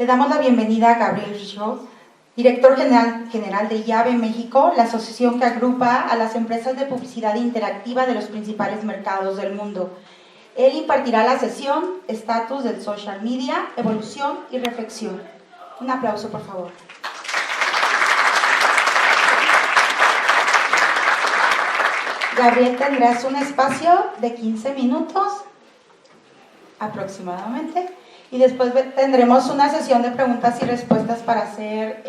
Le damos la bienvenida a Gabriel Richaud, director general de IABE México, la asociación que agrupa a las empresas de publicidad interactiva de los principales mercados del mundo. Él impartirá la sesión Estatus del Social Media, Evolución y Reflexión. Un aplauso, por favor. Gabriel, tendrás un espacio de 15 minutos aproximadamente y después tendremos una sesión de preguntas y respuestas para hacer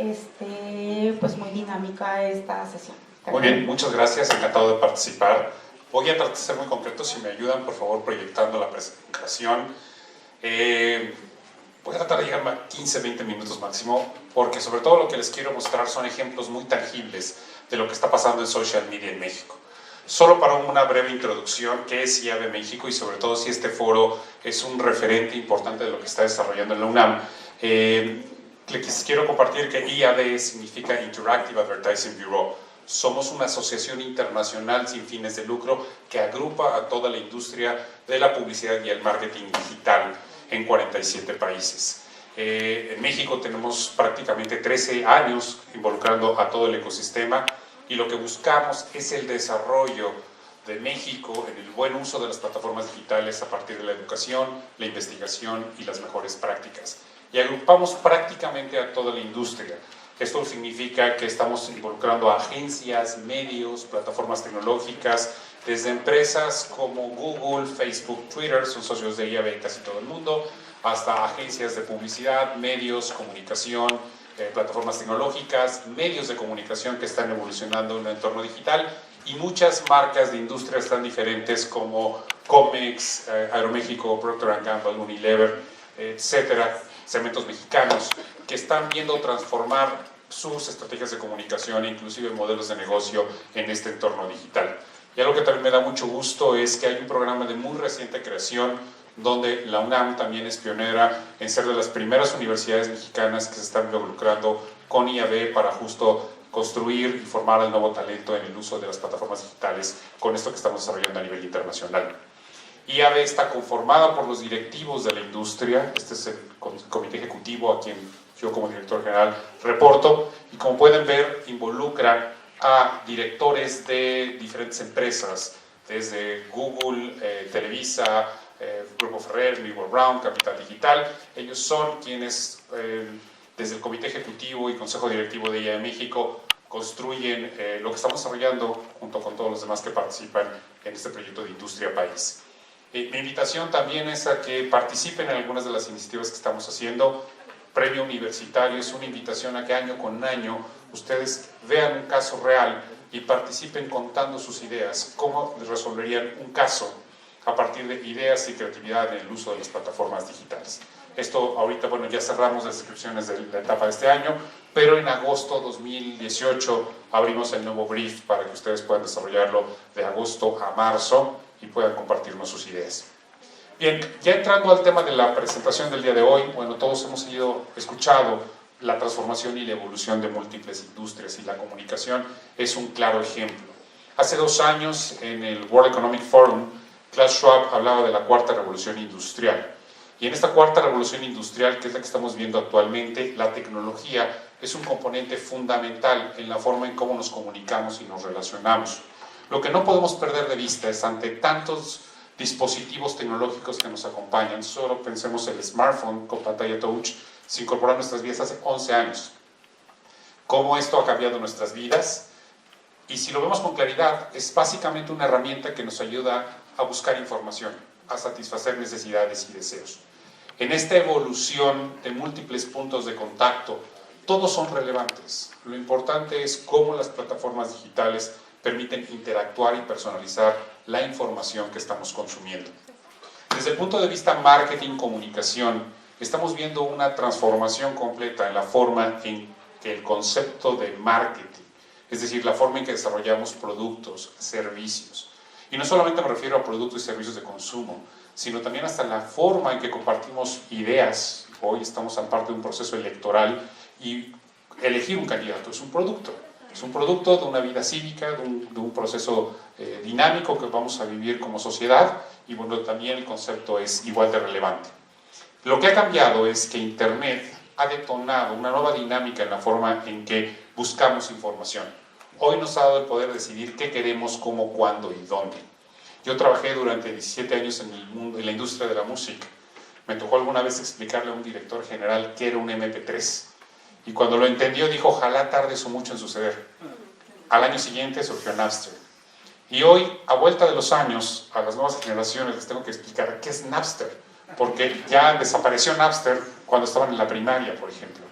pues muy dinámica esta sesión. Muy bien, muchas gracias, encantado de participar. Voy a tratar de ser muy concreto, si me ayudan por favor proyectando la presentación. Voy a tratar de llegar a 15-20 minutos máximo, porque sobre todo lo que les quiero mostrar son ejemplos muy tangibles de lo que está pasando en social media en México. Solo para una breve introducción, ¿qué es IABE México? Y sobre todo si este foro es un referente importante de lo que está desarrollando en la UNAM. Les quiero compartir que IAB significa Interactive Advertising Bureau. Somos una asociación internacional sin fines de lucro que agrupa a toda la industria de la publicidad y el marketing digital en 47 países. En México tenemos prácticamente 13 años involucrando a todo el ecosistema y lo que buscamos es el desarrollo de México en el buen uso de las plataformas digitales a partir de la educación, la investigación y las mejores prácticas. Y agrupamos prácticamente a toda la industria. Esto significa que estamos involucrando a agencias, medios, plataformas tecnológicas, desde empresas como Google, Facebook, Twitter, son socios de IAB en casi todo el mundo, hasta agencias de publicidad, medios, comunicación, plataformas tecnológicas, medios de comunicación que están evolucionando en un entorno digital y muchas marcas de industrias tan diferentes como Comex, Aeroméxico, Procter & Gamble, Unilever, etcétera, Cementos Mexicanos, que están viendo transformar sus estrategias de comunicación e inclusive modelos de negocio en este entorno digital. Y algo que también me da mucho gusto es que hay un programa de muy reciente creación donde la UNAM también es pionera en ser de las primeras universidades mexicanas que se están involucrando con IAB para justo construir y formar al nuevo talento en el uso de las plataformas digitales con esto que estamos desarrollando a nivel internacional. IAB está conformada por los directivos de la industria, este es el comité ejecutivo a quien yo como director general reporto y como pueden ver involucra a directores de diferentes empresas, desde Google, Televisa, Grupo Ferrer, Millward Brown, Capital Digital. Ellos son quienes desde el comité ejecutivo y consejo directivo de IAB México construyen lo que estamos desarrollando junto con todos los demás que participan en este proyecto de Industria País. Mi invitación también es a que participen en algunas de las iniciativas que estamos haciendo. Premio Universitario es una invitación a que año con año ustedes vean un caso real y participen contando sus ideas, cómo resolverían un caso a partir de ideas y creatividad en el uso de las plataformas digitales. Esto ahorita, bueno, ya cerramos las inscripciones de la etapa de este año, pero en agosto 2018 abrimos el nuevo brief para que ustedes puedan desarrollarlo de agosto a marzo y puedan compartirnos sus ideas. Bien, ya entrando al tema de la presentación del día de hoy, bueno, todos hemos escuchado la transformación y la evolución de múltiples industrias y la comunicación es un claro ejemplo. Hace 2 años en el World Economic Forum, Klaus Schwab hablaba de la cuarta revolución industrial. Y en esta cuarta revolución industrial, que es la que estamos viendo actualmente, la tecnología es un componente fundamental en la forma en cómo nos comunicamos y nos relacionamos. Lo que no podemos perder de vista es ante tantos dispositivos tecnológicos que nos acompañan, solo pensemos en el smartphone con pantalla touch, se incorporó a nuestras vidas hace 11 años. Cómo esto ha cambiado nuestras vidas y si lo vemos con claridad, es básicamente una herramienta que nos ayuda a buscar información, a satisfacer necesidades y deseos. En esta evolución de múltiples puntos de contacto, todos son relevantes. Lo importante es cómo las plataformas digitales permiten interactuar y personalizar la información que estamos consumiendo. Desde el punto de vista marketing, comunicación, estamos viendo una transformación completa en la forma en que el concepto de marketing, es decir, la forma en que desarrollamos productos, servicios, y no solamente me refiero a productos y servicios de consumo, sino también hasta la forma en que compartimos ideas. Hoy estamos en parte de un proceso electoral y elegir un candidato es un producto. Es un producto de una vida cívica, de un proceso dinámico que vamos a vivir como sociedad y bueno, también el concepto es igual de relevante. Lo que ha cambiado es que Internet ha detonado una nueva dinámica en la forma en que buscamos información. Hoy nos ha dado el poder decidir qué queremos, cómo, cuándo y dónde. Yo trabajé durante 17 años en la industria de la música. Me tocó alguna vez explicarle a un director general qué era un MP3. Y cuando lo entendió dijo, ojalá tarde eso mucho en suceder. Al año siguiente surgió Napster. Y hoy, a vuelta de los años, a las nuevas generaciones les tengo que explicar qué es Napster, porque ya desapareció Napster cuando estaban en la primaria, por ejemplo.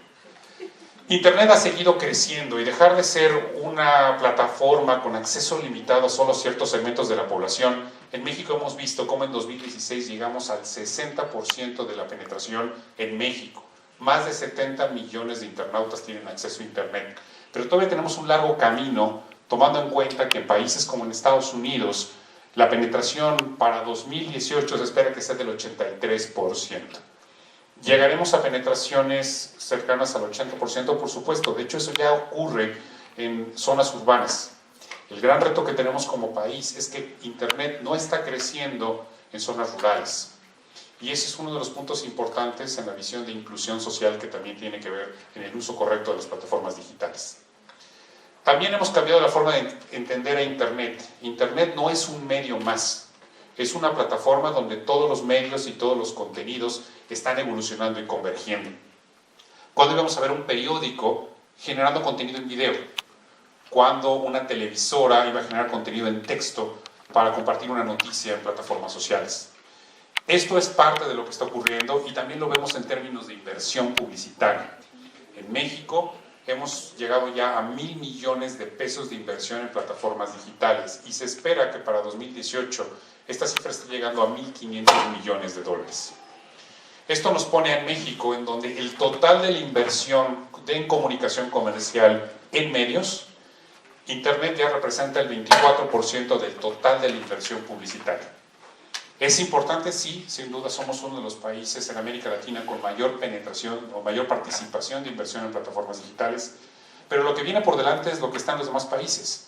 Internet ha seguido creciendo y dejar de ser una plataforma con acceso limitado a solo ciertos segmentos de la población. En México hemos visto cómo en 2016 llegamos al 60% de la penetración en México. Más de 70 millones de internautas tienen acceso a Internet. Pero todavía tenemos un largo camino, tomando en cuenta que en países como en Estados Unidos, la penetración para 2018 se espera que sea del 83%. ¿Llegaremos a penetraciones cercanas al 80%? Por supuesto, de hecho eso ya ocurre en zonas urbanas. El gran reto que tenemos como país es que Internet no está creciendo en zonas rurales. Y ese es uno de los puntos importantes en la visión de inclusión social que también tiene que ver en el uso correcto de las plataformas digitales. También hemos cambiado la forma de entender a Internet. Internet no es un medio más, es una plataforma donde todos los medios y todos los contenidos están evolucionando y convergiendo. ¿Cuándo íbamos a ver un periódico generando contenido en video? ¿Cuándo una televisora iba a generar contenido en texto para compartir una noticia en plataformas sociales? Esto es parte de lo que está ocurriendo y también lo vemos en términos de inversión publicitaria. En México hemos llegado ya a 1,000 millones de pesos de inversión en plataformas digitales y se espera que para 2018 esta cifra esté llegando a 1,500 millones de dólares. Esto nos pone a México en donde el total de la inversión en comunicación comercial en medios, Internet ya representa el 24% del total de la inversión publicitaria. ¿Es importante? Sí, sin duda somos uno de los países en América Latina con mayor penetración o mayor participación de inversión en plataformas digitales, pero lo que viene por delante es lo que está en los demás países.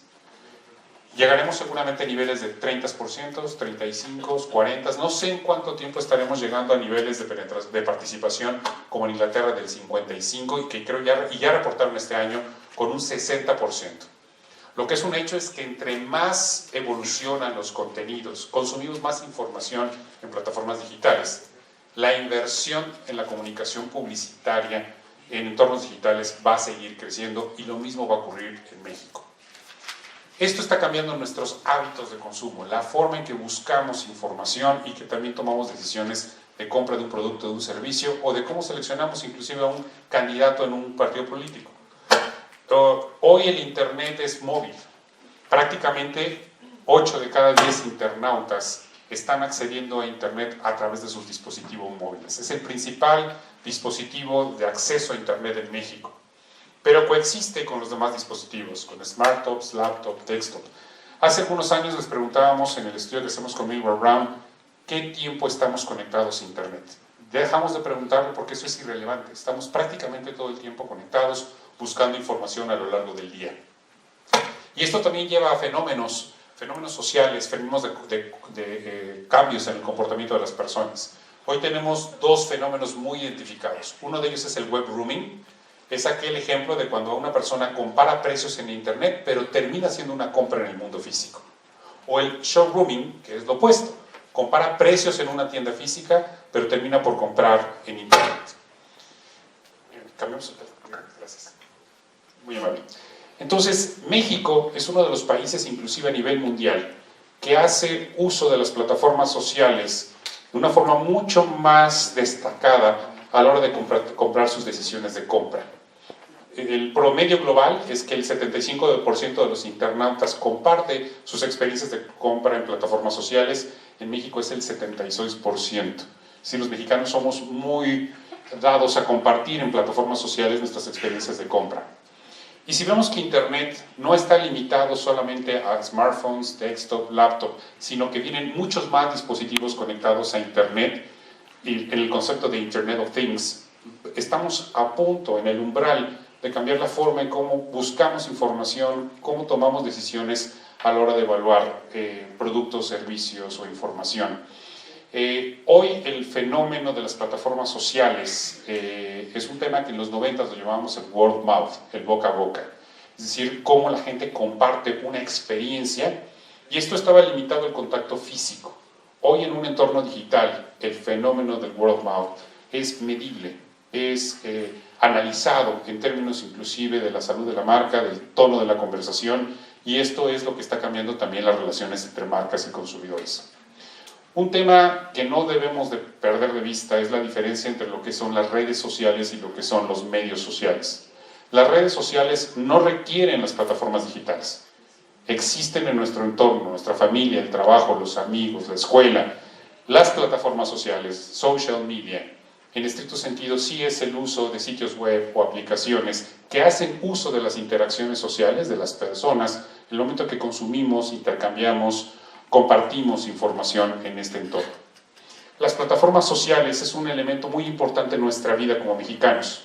Llegaremos seguramente a niveles de 30%, 35%, 40%, no sé en cuánto tiempo estaremos llegando a niveles de participación como en Inglaterra del 55% y que creo ya reportaron este año con un 60%. Lo que es un hecho es que entre más evolucionan los contenidos, consumimos más información en plataformas digitales, la inversión en la comunicación publicitaria en entornos digitales va a seguir creciendo y lo mismo va a ocurrir en México. Esto está cambiando nuestros hábitos de consumo, la forma en que buscamos información y que también tomamos decisiones de compra de un producto, de un servicio o de cómo seleccionamos inclusive a un candidato en un partido político. Hoy el Internet es móvil. Prácticamente 8 de cada 10 internautas están accediendo a Internet a través de sus dispositivos móviles. Es el principal dispositivo de acceso a Internet en México. Pero coexiste con los demás dispositivos, con smartphones, laptops, desktop. Hace algunos años les preguntábamos en el estudio que hacemos con Milward Brown qué tiempo estamos conectados a Internet. Dejamos de preguntarle porque eso es irrelevante. Estamos prácticamente todo el tiempo conectados, buscando información a lo largo del día. Y esto también lleva a fenómenos sociales, fenómenos de cambios en el comportamiento de las personas. Hoy tenemos dos fenómenos muy identificados. Uno de ellos es el web rooming. Es aquel ejemplo de cuando una persona compara precios en Internet, pero termina haciendo una compra en el mundo físico. O el showrooming, que es lo opuesto. Compara precios en una tienda física, pero termina por comprar en Internet. Cambiamos el teléfono. Gracias. Muy amable. Entonces, México es uno de los países, inclusive a nivel mundial, que hace uso de las plataformas sociales de una forma mucho más destacada a la hora de comprar sus decisiones de compra. El promedio global es que el 75% de los internautas comparte sus experiencias de compra en plataformas sociales. En México es el 76%. Si los mexicanos somos muy dados a compartir en plataformas sociales nuestras experiencias de compra. Y si vemos que Internet no está limitado solamente a smartphones, desktop, laptop, sino que vienen muchos más dispositivos conectados a Internet, y en el concepto de Internet of Things, estamos a punto, en el umbral, de cambiar la forma en cómo buscamos información, cómo tomamos decisiones a la hora de evaluar productos, servicios o información. Hoy el fenómeno de las plataformas sociales es un tema que en los 90 lo llamábamos el word of mouth, el boca a boca. Es decir, cómo la gente comparte una experiencia, y esto estaba limitado al contacto físico. Hoy en un entorno digital el fenómeno del word of mouth es medible, es analizado en términos inclusive de la salud de la marca, del tono de la conversación, y esto es lo que está cambiando también las relaciones entre marcas y consumidores. Un tema que no debemos de perder de vista es la diferencia entre lo que son las redes sociales y lo que son los medios sociales. Las redes sociales no requieren las plataformas digitales. Existen en nuestro entorno, nuestra familia, el trabajo, los amigos, la escuela. Las plataformas sociales, social media, en estricto sentido sí es el uso de sitios web o aplicaciones que hacen uso de las interacciones sociales de las personas en el momento que consumimos, intercambiamos, compartimos información en este entorno. Las plataformas sociales es un elemento muy importante en nuestra vida como mexicanos.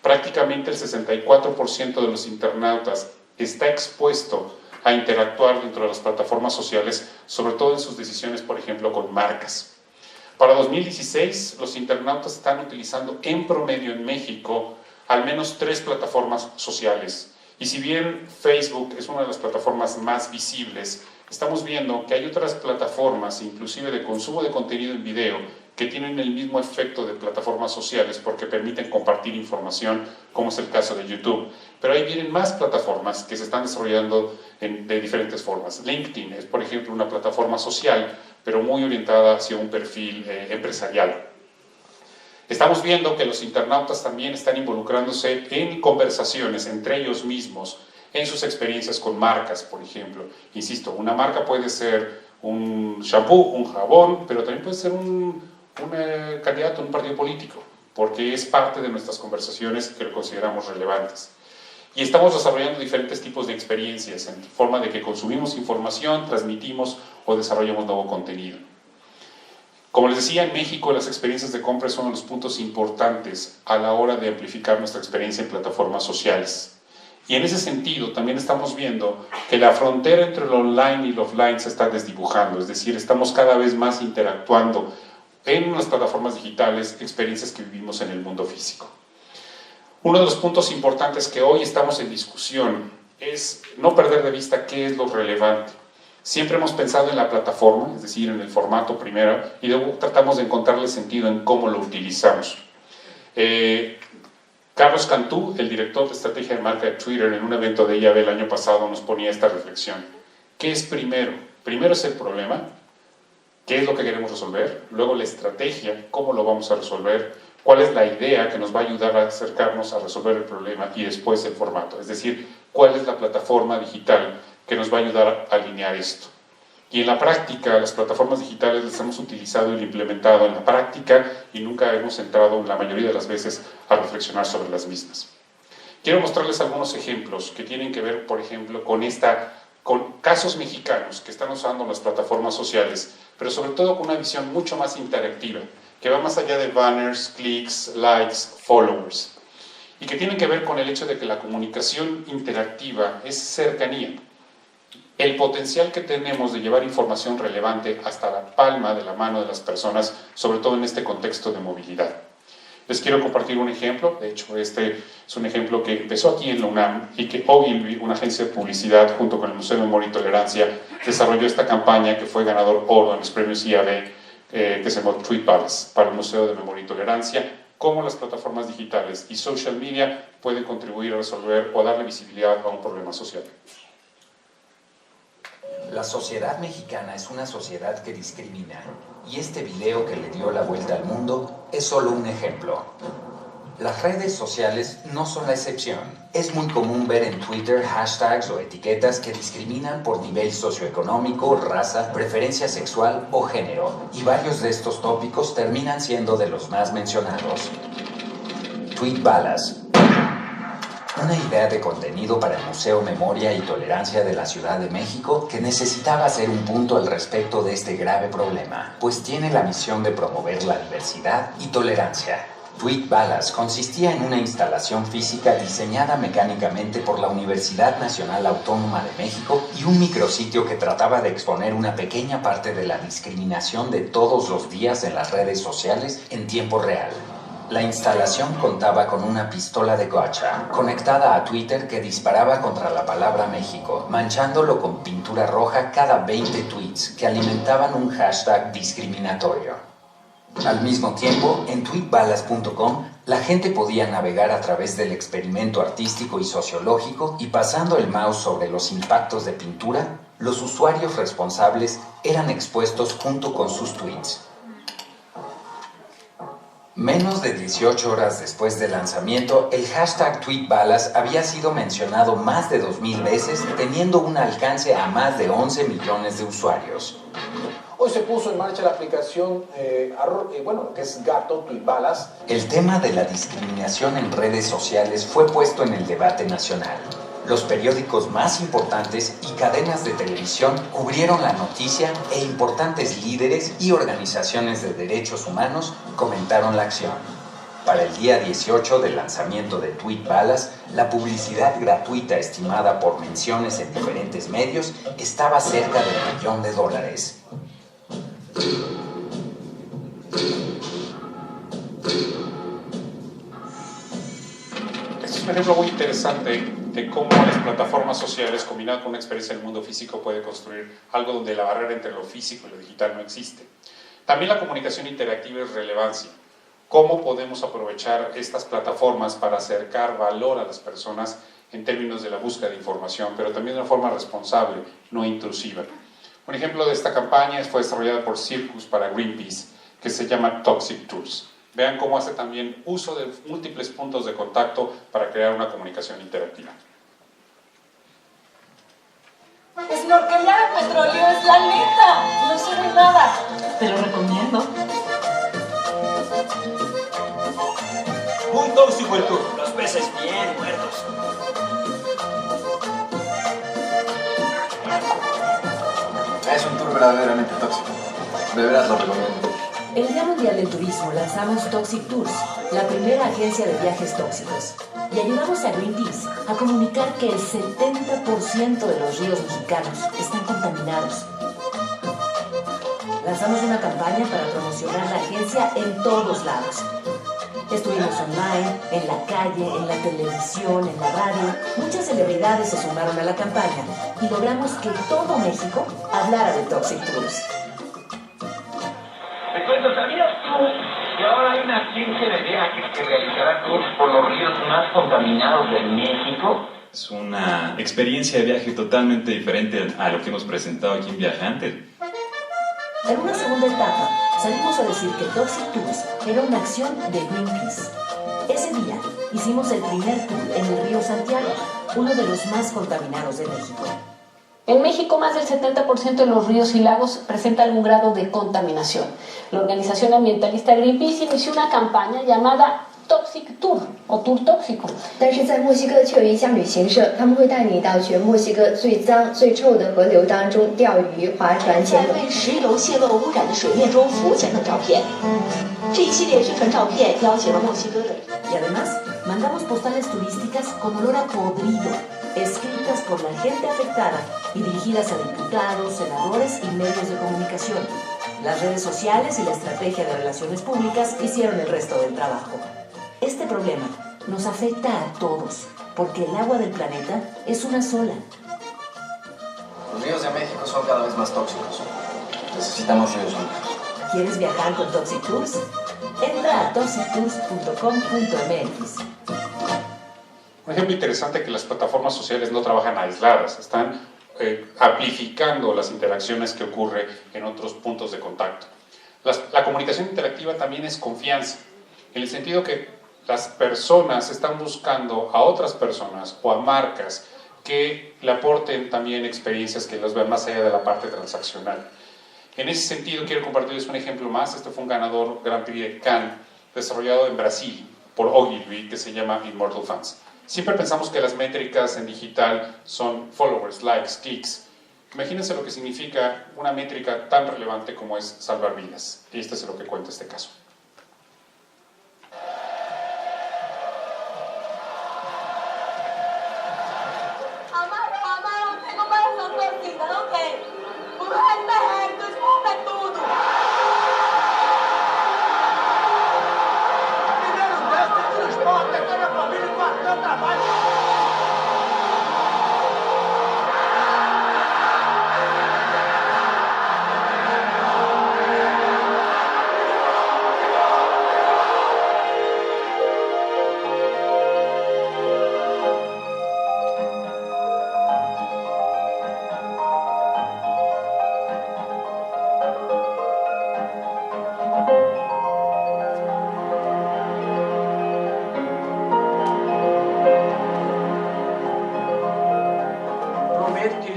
Prácticamente el 64% de los internautas está expuesto a interactuar dentro de las plataformas sociales, sobre todo en sus decisiones, por ejemplo, con marcas. Para 2016, los internautas están utilizando en promedio en México al menos 3 plataformas sociales. Y si bien Facebook es una de las plataformas más visibles, estamos viendo que hay otras plataformas, inclusive de consumo de contenido en video, que tienen el mismo efecto de plataformas sociales porque permiten compartir información, como es el caso de YouTube. Pero ahí vienen más plataformas que se están desarrollando de diferentes formas. LinkedIn es, por ejemplo, una plataforma social, pero muy orientada hacia un perfil empresarial. Estamos viendo que los internautas también están involucrándose en conversaciones entre ellos mismos, en sus experiencias con marcas, por ejemplo. Insisto, una marca puede ser un shampoo, un jabón, pero también puede ser un candidato a un partido político, porque es parte de nuestras conversaciones que lo consideramos relevantes. Y estamos desarrollando diferentes tipos de experiencias en forma de que consumimos información, transmitimos o desarrollamos nuevo contenido. Como les decía, en México las experiencias de compra son uno de los puntos importantes a la hora de amplificar nuestra experiencia en plataformas sociales. Y en ese sentido también estamos viendo que la frontera entre lo online y lo offline se está desdibujando, es decir, estamos cada vez más interactuando en las plataformas digitales, experiencias que vivimos en el mundo físico. Uno de los puntos importantes que hoy estamos en discusión es no perder de vista qué es lo relevante. Siempre hemos pensado en la plataforma, es decir, en el formato primero, y luego tratamos de encontrarle sentido en cómo lo utilizamos. Carlos Cantú, el director de estrategia de marca de Twitter, en un evento de IAB el año pasado nos ponía esta reflexión. ¿Qué es primero? Primero es el problema, qué es lo que queremos resolver, luego la estrategia, cómo lo vamos a resolver, cuál es la idea que nos va a ayudar a acercarnos a resolver el problema y después el formato, es decir, cuál es la plataforma digital que nos va a ayudar a alinear esto. Y en la práctica, las plataformas digitales las hemos utilizado y implementado en la práctica y nunca hemos entrado, la mayoría de las veces, a reflexionar sobre las mismas. Quiero mostrarles algunos ejemplos que tienen que ver, por ejemplo, con casos mexicanos que están usando las plataformas sociales, pero sobre todo con una visión mucho más interactiva, que va más allá de banners, clics, likes, followers, y que tienen que ver con el hecho de que la comunicación interactiva es cercanía. El potencial que tenemos de llevar información relevante hasta la palma de la mano de las personas, sobre todo en este contexto de movilidad. Les quiero compartir un ejemplo, de hecho este es un ejemplo que empezó aquí en la UNAM y que hoy una agencia de publicidad junto con el Museo de Memoria y Tolerancia desarrolló esta campaña que fue ganador oro en los premios IAB que se llamó Tweet Battles para el Museo de Memoria y Tolerancia, cómo las plataformas digitales y social media pueden contribuir a resolver o darle visibilidad a un problema social. La sociedad mexicana es una sociedad que discrimina, y este video que le dio la vuelta al mundo es solo un ejemplo. Las redes sociales no son la excepción. Es muy común ver en Twitter hashtags o etiquetas que discriminan por nivel socioeconómico, raza, preferencia sexual o género, y varios de estos tópicos terminan siendo de los más mencionados. Tweet Balas. Una idea de contenido para el Museo Memoria y Tolerancia de la Ciudad de México que necesitaba hacer un punto al respecto de este grave problema, pues tiene la misión de promover la diversidad y tolerancia. Tweetbalas consistía en una instalación física diseñada mecánicamente por la Universidad Nacional Autónoma de México y un micrositio que trataba de exponer una pequeña parte de la discriminación de todos los días en las redes sociales en tiempo real. La instalación contaba con una pistola de gotcha conectada a Twitter que disparaba contra la palabra México, manchándolo con pintura roja cada 20 tweets que alimentaban un hashtag discriminatorio. Al mismo tiempo, en tweetbalas.com, la gente podía navegar a través del experimento artístico y sociológico y pasando el mouse sobre los impactos de pintura, los usuarios responsables eran expuestos junto con sus tweets. Menos de 18 horas después del lanzamiento, el hashtag Tweetbalas había sido mencionado más de 2000 veces, teniendo un alcance a más de 11 millones de usuarios. Hoy se puso en marcha la aplicación, que es Gato Tweetbalas. El tema de la discriminación en redes sociales fue puesto en el debate nacional. Los periódicos más importantes y cadenas de televisión cubrieron la noticia e importantes líderes y organizaciones de derechos humanos comentaron la acción. Para el día 18 del lanzamiento de Tweetbalas, la publicidad gratuita estimada por menciones en diferentes medios estaba cerca del $1.000.000. Este es un ejemplo muy interesante de cómo las plataformas sociales, combinadas con una experiencia en el mundo físico, puede construir algo donde la barrera entre lo físico y lo digital no existe. También la comunicación interactiva es relevancia. ¿Cómo podemos aprovechar estas plataformas para acercar valor a las personas en términos de la búsqueda de información, pero también de una forma responsable, no intrusiva? Un ejemplo de esta campaña fue desarrollada por Circus para Greenpeace, que se llama Toxic Tours. Vean cómo hace también uso de múltiples puntos de contacto para crear una comunicación interactiva. Snorkelear en petróleo es la neta, no sirve nada. Te lo recomiendo. Muy tóxico el tour, los peces bien muertos. Es un tour verdaderamente tóxico. De veras lo recomiendo. El Día Mundial del Turismo lanzamos Toxic Tours, la primera agencia de viajes tóxicos, y ayudamos a Greenpeace a comunicar que el 70% de los ríos mexicanos están contaminados. Lanzamos una campaña para promocionar la agencia en todos lados. Estuvimos online, en la calle, en la televisión, en la radio. Muchas celebridades se sumaron a la campaña y logramos que todo México hablara de Toxic Tours. Te cuento, ¿sabías tú que ahora hay una agencia de viajes que realizará tours por los ríos más contaminados de México? Es una experiencia de viaje totalmente diferente a lo que hemos presentado aquí en Viajante. En una segunda etapa, salimos a decir que Toxic Tours era una acción de Greenpeace. Ese día hicimos el primer tour en el río Santiago, uno de los más contaminados de México. En México, más del 70% de los ríos y lagos presenta algún grado de contaminación. La organización ambientalista Greenpeace inició una campaña llamada Toxic Tour, o Tour Tóxico. 但是在墨西哥却有一家旅行社，他们会带你到全墨西哥最脏、最臭的河流当中钓鱼、划船、潜泳。在为石油泄漏污染的水面中浮潜等照片。这一系列宣传照片邀请了墨西哥的。Y además, mandamos postales turísticas con olor a podrido, escritas por la gente afectada y dirigidas a diputados, senadores y medios de comunicación. Las redes sociales y la estrategia de relaciones públicas hicieron el resto del trabajo. Este problema nos afecta a todos, porque el agua del planeta es una sola. Los ríos de México son cada vez más tóxicos. Necesitamos ríos limpios. ¿Quieres viajar con Toxic Tours? Entra a toxictours.com.mx. Un ejemplo interesante es que las plataformas sociales no trabajan aisladas, están amplificando las interacciones que ocurren en otros puntos de contacto. La comunicación interactiva también es confianza, en el sentido que las personas están buscando a otras personas o a marcas que le aporten también experiencias que los vean más allá de la parte transaccional. En ese sentido, quiero compartirles un ejemplo más. Este fue un ganador Grand Prix de Cannes, desarrollado en Brasil por Ogilvy, que se llama Immortal Fans. Siempre pensamos que las métricas en digital son followers, likes, clics. Imagínense lo que significa una métrica tan relevante como es salvar vidas. Y esto es lo que cuenta este caso.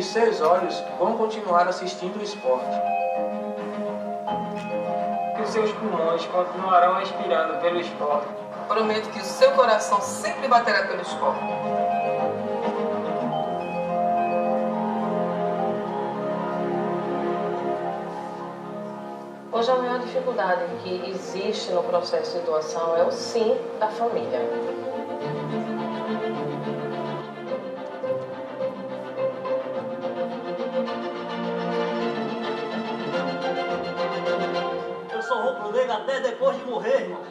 seus olhos vão continuar assistindo o esporte. Que os seus pulmões continuarão respirando pelo esporte. Prometo que o seu coração sempre baterá pelo esporte. Hoje a maior dificuldade que existe no processo de doação é o sim da família. Eu sou rubro-negro até depois de morrer, irmão.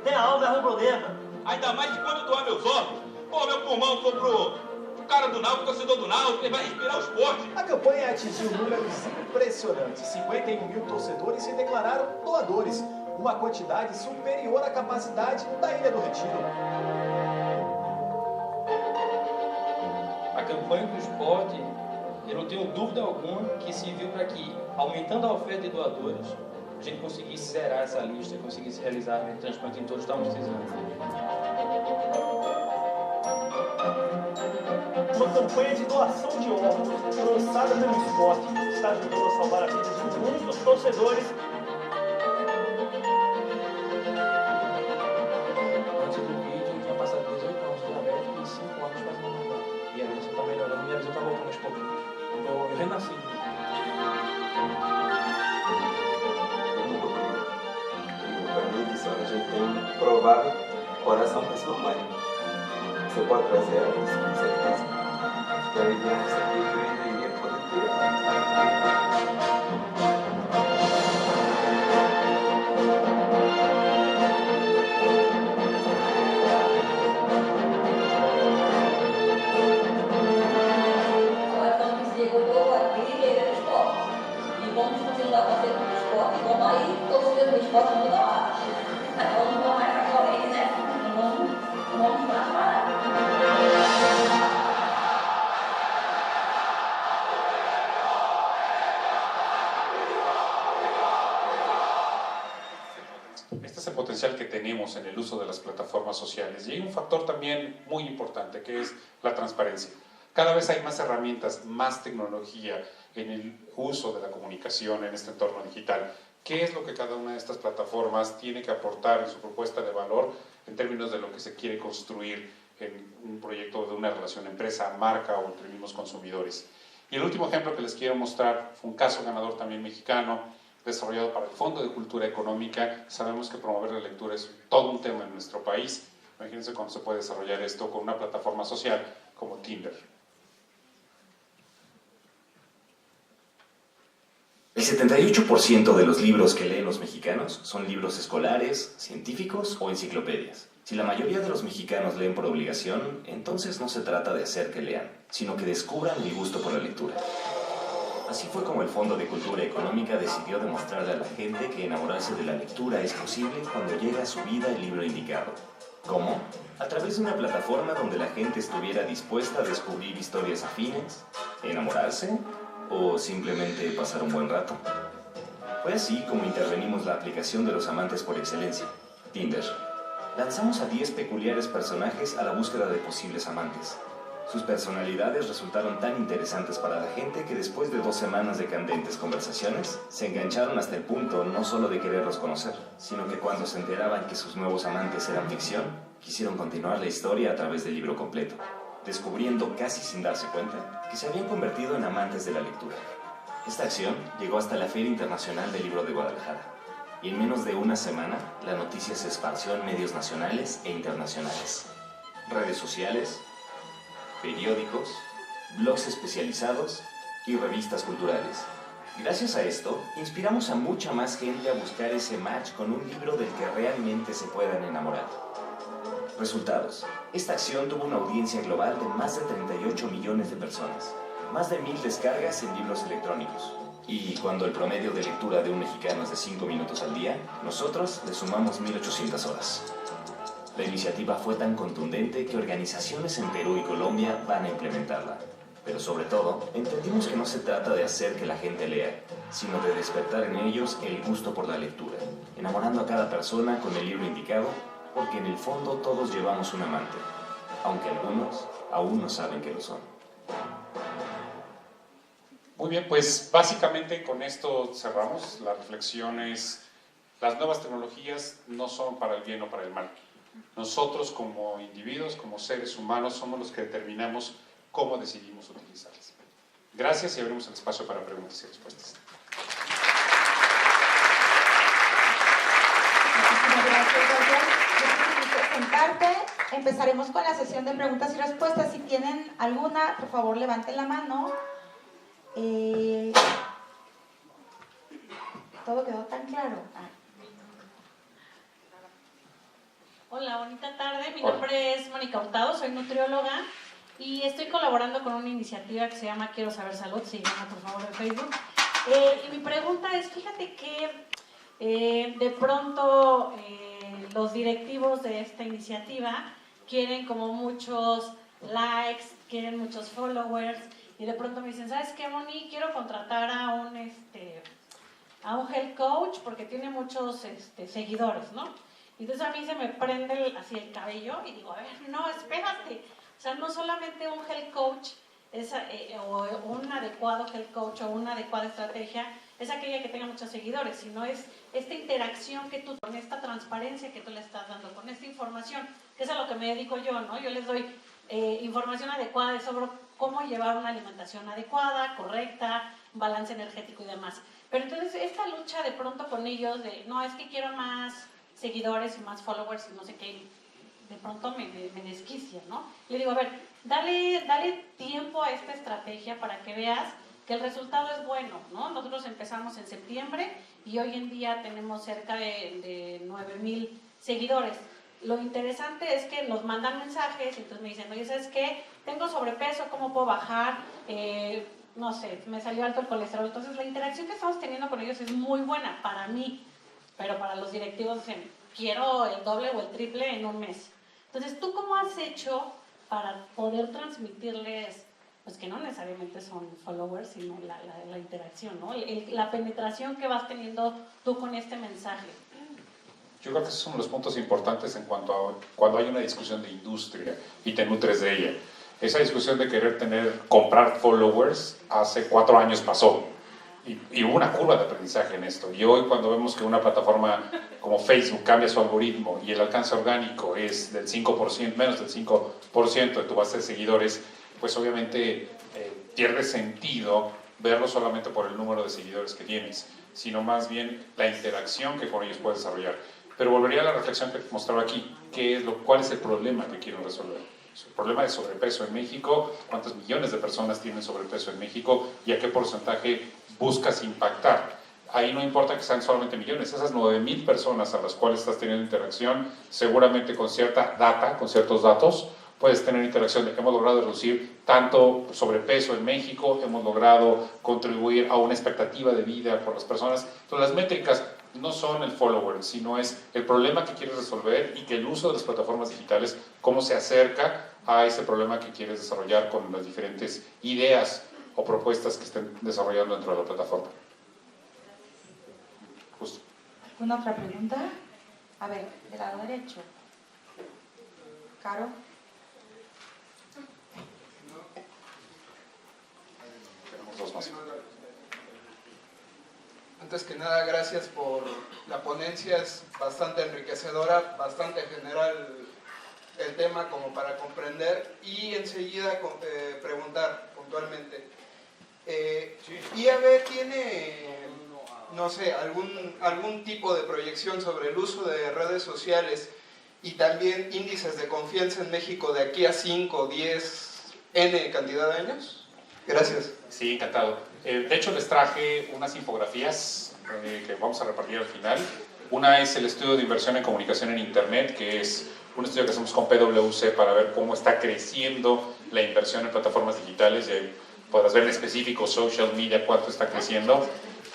Tem a alma é rubro-negra. Ainda mais de quando eu doar meus órgãos. Pô, meu pulmão foi pro cara do Náutico, torcedor do Náutico, ele vai respirar o esporte. A campanha atingiu números impressionantes. 51 mil torcedores se declararam doadores, uma quantidade superior à capacidade da Ilha do Retiro. A campanha do esporte, eu não tenho dúvida alguma que serviu para que, aumentando a oferta de doadores, a gente conseguisse zerar essa lista e conseguisse realizar o transplante em todos os estados precisando. Uma campanha de doação de órgãos lançada pelo esporte está ajudando a salvar a vida de muitos torcedores. Antes do vídeo, eu tinha passado 18 anos de diabetes e 5 anos fazendo uma. E a visão está melhorando, minha visão está voltando aos pouquinhos. Eu renasci. Para mim, que só a gente tem um provável coração para sua mãe. Você pode trazer ela, com certeza. E aí, viemos aqui, eu iria poder ter. Este es el potencial que tenemos en el uso de las plataformas sociales. Y hay un factor también muy importante, que es la transparencia. Cada vez hay más herramientas, más tecnología en el uso de la comunicación en este entorno digital. ¿Qué es lo que cada una de estas plataformas tiene que aportar en su propuesta de valor en términos de lo que se quiere construir en un proyecto de una relación empresa-marca o entre mismos consumidores? Y el último ejemplo que les quiero mostrar fue un caso ganador también mexicano, desarrollado para el Fondo de Cultura Económica. Sabemos que promover la lectura es todo un tema en nuestro país. Imagínense cómo se puede desarrollar esto con una plataforma social como Tinder. El 78% de los libros que leen los mexicanos son libros escolares, científicos o enciclopedias. Si la mayoría de los mexicanos leen por obligación, entonces no se trata de hacer que lean, sino que descubran el gusto por la lectura. Así fue como el Fondo de Cultura Económica decidió demostrarle a la gente que enamorarse de la lectura es posible cuando llega a su vida el libro indicado. ¿Cómo? A través de una plataforma donde la gente estuviera dispuesta a descubrir historias afines, enamorarse o simplemente pasar un buen rato. Fue así como intervenimos la aplicación de los amantes por excelencia, Tinder. Lanzamos a 10 peculiares personajes a la búsqueda de posibles amantes. Sus personalidades resultaron tan interesantes para la gente que después de 2 semanas de candentes conversaciones, se engancharon hasta el punto no solo de quererlos conocer, sino que cuando se enteraban que sus nuevos amantes eran ficción, quisieron continuar la historia a través del libro completo, descubriendo casi sin darse cuenta que se habían convertido en amantes de la lectura. Esta acción llegó hasta la Feria Internacional del Libro de Guadalajara, y en menos de una semana la noticia se esparció en medios nacionales e internacionales, redes sociales, periódicos, blogs especializados y revistas culturales. Gracias a esto, inspiramos a mucha más gente a buscar ese match con un libro del que realmente se puedan enamorar. Resultados. Esta acción tuvo una audiencia global de más de 38 millones de personas, más de 1000 descargas en libros electrónicos. Y cuando el promedio de lectura de un mexicano es de 5 minutos al día, nosotros le sumamos 1800 horas. La iniciativa fue tan contundente que organizaciones en Perú y Colombia van a implementarla. Pero sobre todo, entendimos que no se trata de hacer que la gente lea, sino de despertar en ellos el gusto por la lectura, enamorando a cada persona con el libro indicado, porque en el fondo todos llevamos un amante, aunque algunos aún no saben que lo son. Muy bien, pues básicamente con esto cerramos. La reflexión es, las nuevas tecnologías no son para el bien o para el mal. Nosotros como individuos, como seres humanos, somos los que determinamos cómo decidimos utilizarlas. Gracias y abrimos el espacio para preguntas y respuestas. Muchísimas gracias. Sentarte. Empezaremos con la sesión de preguntas y respuestas. Si tienen alguna, por favor, levanten la mano. Todo quedó tan claro. Hola, bonita tarde. Mi nombre es Mónica Hurtado, soy nutrióloga y estoy colaborando con una iniciativa que se llama Quiero Saber Salud. Síganme por favor en Facebook. Y mi pregunta es, fíjate que de pronto los directivos de esta iniciativa quieren como muchos likes, quieren muchos followers y de pronto me dicen, ¿sabes qué, Moni? Quiero contratar a un health coach porque tiene muchos seguidores, ¿no? Y entonces a mí se me prende así el cabello y digo, a ver, no, espérate. O sea, no solamente un health coach o un adecuado health coach o una adecuada estrategia es aquella que tenga muchos seguidores, sino es esta interacción que tú, con esta transparencia que tú le estás dando, con esta información, que es a lo que me dedico yo, ¿no? Yo les doy información adecuada sobre cómo llevar una alimentación adecuada, correcta, balance energético y demás. Pero entonces esta lucha de pronto con ellos de, no, es que quiero más seguidores y más followers y no sé qué, de pronto me desquicia, ¿no? Le digo, a ver, dale tiempo a esta estrategia para que veas que el resultado es bueno, ¿no? Nosotros empezamos en septiembre y hoy en día tenemos cerca de 9,000 seguidores. Lo interesante es que nos mandan mensajes y entonces me dicen, oye, ¿sabes qué? Tengo sobrepeso, ¿cómo puedo bajar? No sé, me salió alto el colesterol. Entonces la interacción que estamos teniendo con ellos es muy buena para mí, pero para los directivos dicen, quiero el doble o el triple en un mes. Entonces, ¿tú cómo has hecho para poder transmitirles, pues que no necesariamente son followers, sino la interacción, ¿no? La penetración que vas teniendo tú con este mensaje? Yo creo que esos son los puntos importantes en cuanto a cuando hay una discusión de industria y te nutres de ella. Esa discusión de querer comprar followers hace 4 años pasó y hubo una curva de aprendizaje en esto. Y hoy cuando vemos que una plataforma como Facebook cambia su algoritmo y el alcance orgánico es del 5%, menos del 5% de tu base de seguidores, pues obviamente pierde sentido verlo solamente por el número de seguidores que tienes, sino más bien la interacción que con ellos puedes desarrollar. Pero volvería a la reflexión que mostraba aquí, ¿cuál es el problema que quieren resolver? El problema de sobrepeso en México, cuántos millones de personas tienen sobrepeso en México y a qué porcentaje buscas impactar. Ahí no importa que sean solamente millones, esas 9,000 personas a las cuales estás teniendo interacción, seguramente con cierta data, con ciertos datos, puedes tener interacción de que hemos logrado reducir tanto sobrepeso en México, hemos logrado contribuir a una expectativa de vida por las personas. Entonces las métricas no son el follower, sino es el problema que quieres resolver y que el uso de las plataformas digitales, cómo se acerca a ese problema que quieres desarrollar con las diferentes ideas o propuestas que estén desarrollando dentro de la plataforma. Justo. ¿Alguna otra pregunta? A ver, del lado derecho. Caro. Tenemos 2 más. Antes que nada, gracias por la ponencia, es bastante enriquecedora, bastante general el tema como para comprender y enseguida preguntar puntualmente. IAB tiene, no sé, algún tipo de proyección sobre el uso de redes sociales y también índices de confianza en México de aquí a 5, 10, N cantidad de años. Gracias. Sí, encantado. De hecho, les traje unas infografías que vamos a repartir al final. Una es el estudio de inversión en comunicación en Internet, que es un estudio que hacemos con PwC para ver cómo está creciendo la inversión en plataformas digitales. Y ahí podrás ver en específico social media cuánto está creciendo.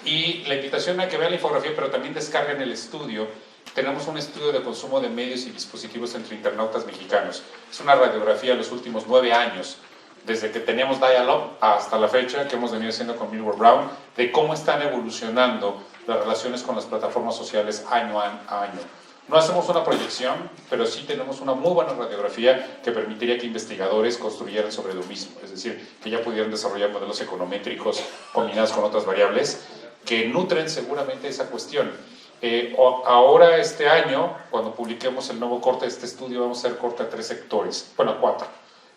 Y la invitación a que vean la infografía, pero también descarguen el estudio. Tenemos un estudio de consumo de medios y dispositivos entre internautas mexicanos. Es una radiografía de los últimos 9 años, desde que teníamos Dial-Up hasta la fecha, que hemos venido haciendo con Millward Brown, de cómo están evolucionando las relaciones con las plataformas sociales año a año. No hacemos una proyección, pero sí tenemos una muy buena radiografía que permitiría que investigadores construyeran sobre lo mismo, es decir, que ya pudieran desarrollar modelos econométricos combinados con otras variables que nutren seguramente esa cuestión. Ahora este año, cuando publiquemos el nuevo corte de este estudio, vamos a hacer corte a 3 sectores, bueno, a 4.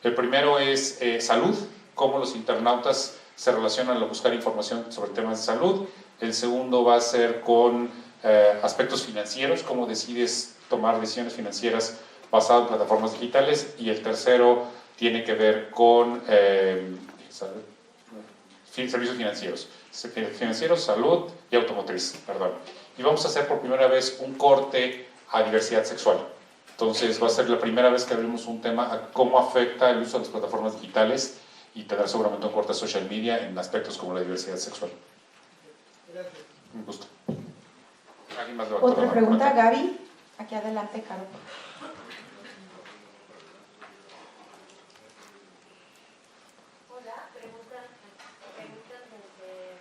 El primero es salud, cómo los internautas se relacionan al buscar información sobre temas de salud. El segundo va a ser con aspectos financieros, cómo decides tomar decisiones financieras basadas en plataformas digitales. Y el tercero tiene que ver con servicios financieros, salud y automotriz, perdón. Y vamos a hacer por primera vez un corte a diversidad sexual. Entonces va a ser la primera vez que abrimos un tema a cómo afecta el uso de las plataformas digitales y tendrá seguramente un corte a social media en aspectos como la diversidad sexual. Gracias. Un gusto. ¿Alguien más levantó la Otra mano? pregunta, Gaby. Aquí adelante, Caro. Hola, preguntan desde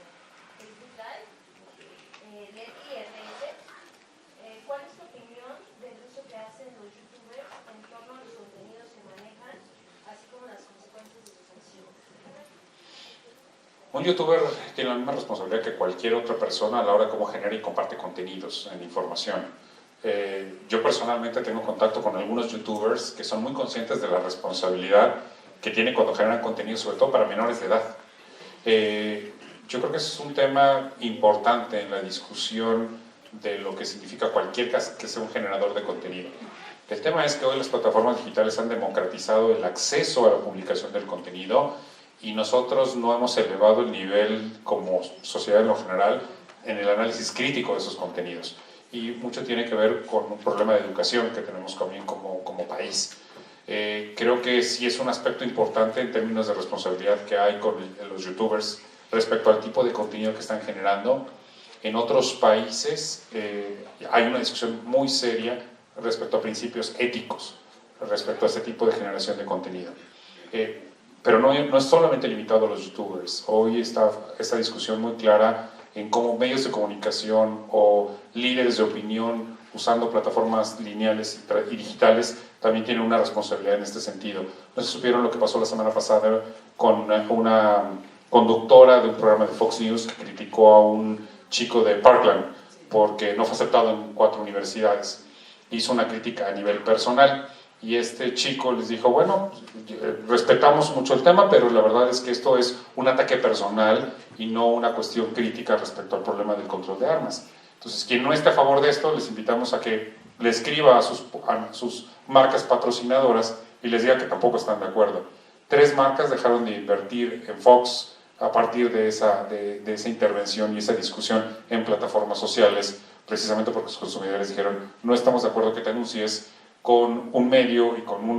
Facebook Live. Leti RS, ¿cuál es tu opinión del uso que hacen los youtubers en torno a los contenidos que manejan, así como las consecuencias de sus acciones? Un youtuber tiene la misma responsabilidad que cualquier otra persona a la hora de cómo genera y comparte contenidos en información. Yo personalmente tengo contacto con algunos youtubers que son muy conscientes de la responsabilidad que tienen cuando generan contenido, sobre todo para menores de edad. Yo creo que es un tema importante en la discusión de lo que significa cualquier que sea un generador de contenido. El tema es que hoy las plataformas digitales han democratizado el acceso a la publicación del contenido y nosotros no hemos elevado el nivel como sociedad en lo general en el análisis crítico de esos contenidos. Y mucho tiene que ver con un problema de educación que tenemos también como país. Creo que sí es un aspecto importante en términos de responsabilidad que hay con los youtubers respecto al tipo de contenido que están generando. En otros países hay una discusión muy seria respecto a principios éticos, respecto a este tipo de generación de contenido. Pero no es solamente limitado a los youtubers. Hoy está esta discusión muy clara en cómo medios de comunicación o líderes de opinión usando plataformas lineales y digitales también tienen una responsabilidad en este sentido. No sé si supieron lo que pasó la semana pasada con una conductora de un programa de Fox News que criticó a un chico de Parkland porque no fue aceptado en 4 universidades. Hizo una crítica a nivel personal y este chico les dijo, bueno, respetamos mucho el tema, pero la verdad es que esto es un ataque personal y no una cuestión crítica respecto al problema del control de armas. Entonces, quien no esté a favor de esto, les invitamos a que le escriba a sus marcas patrocinadoras y les diga que tampoco están de acuerdo. 3 marcas dejaron de invertir en Fox a partir de esa intervención y esa discusión en plataformas sociales, precisamente porque los consumidores dijeron, no estamos de acuerdo que te anuncies con un medio y con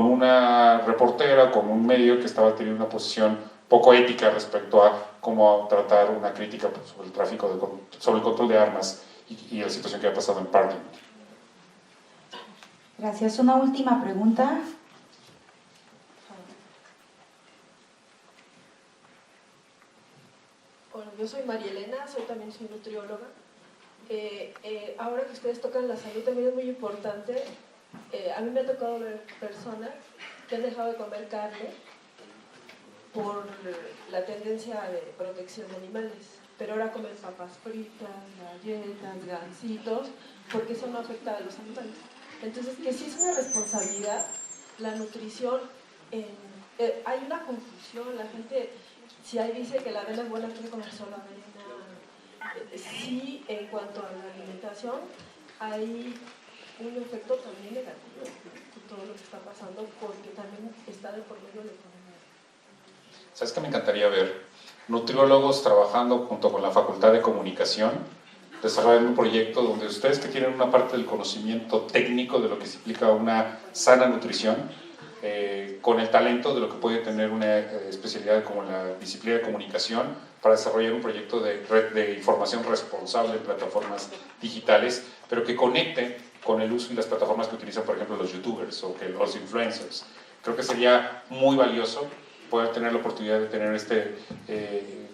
una reportera, con un medio que estaba teniendo una posición poco ética respecto a cómo tratar una crítica sobre el tráfico, sobre el control de armas y la situación que ha pasado en Parkland. Gracias. Una última pregunta. Bueno, yo soy María Elena, también soy nutrióloga. Ahora que ustedes tocan la salud también es muy importante. A mí me ha tocado ver personas que han dejado de comer carne por la tendencia de protección de animales, pero ahora comen papas fritas, galletas, gansitos, porque eso no afecta a los animales. Entonces, que sí es una responsabilidad la nutrición. Hay una confusión, la gente, si ahí dice que la avena es buena, hay que comer solo avena. Sí, en cuanto a la alimentación, hay un efecto también negativo de todo lo que está pasando, porque también está de por medio de la economía. ¿Sabes qué me encantaría ver? Nutriólogos trabajando junto con la Facultad de Comunicación, desarrollando un proyecto donde ustedes que tienen una parte del conocimiento técnico de lo que implica una sana nutrición, con el talento de lo que puede tener una especialidad como la disciplina de comunicación, para desarrollar un proyecto de red de información responsable en plataformas digitales, pero que conecte con el uso y las plataformas que utilizan, por ejemplo, los youtubers o los influencers. Creo que sería muy valioso poder tener la oportunidad de tener este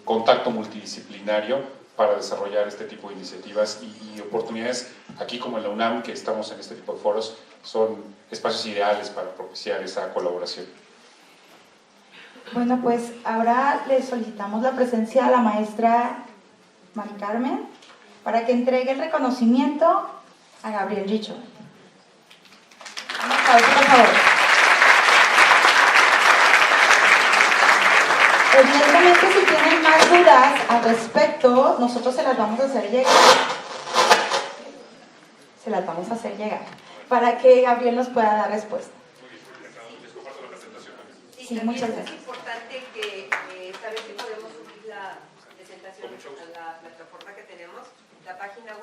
contacto multidisciplinario para desarrollar este tipo de iniciativas y oportunidades. Aquí como en la UNAM, que estamos en este tipo de foros, son espacios ideales para propiciar esa colaboración. Bueno, pues ahora le solicitamos la presencia a la maestra Mari Carmen para que entregue el reconocimiento a Gabriel Richo. Un aplauso, por favor. Evidentemente, si tienen más dudas al respecto, nosotros se las vamos a hacer llegar. Se las vamos a hacer llegar para que Gabriel nos pueda dar respuesta. Sí, muchas gracias. gracias. Es importante que saber si podemos subir la presentación a la plataforma que tenemos. La página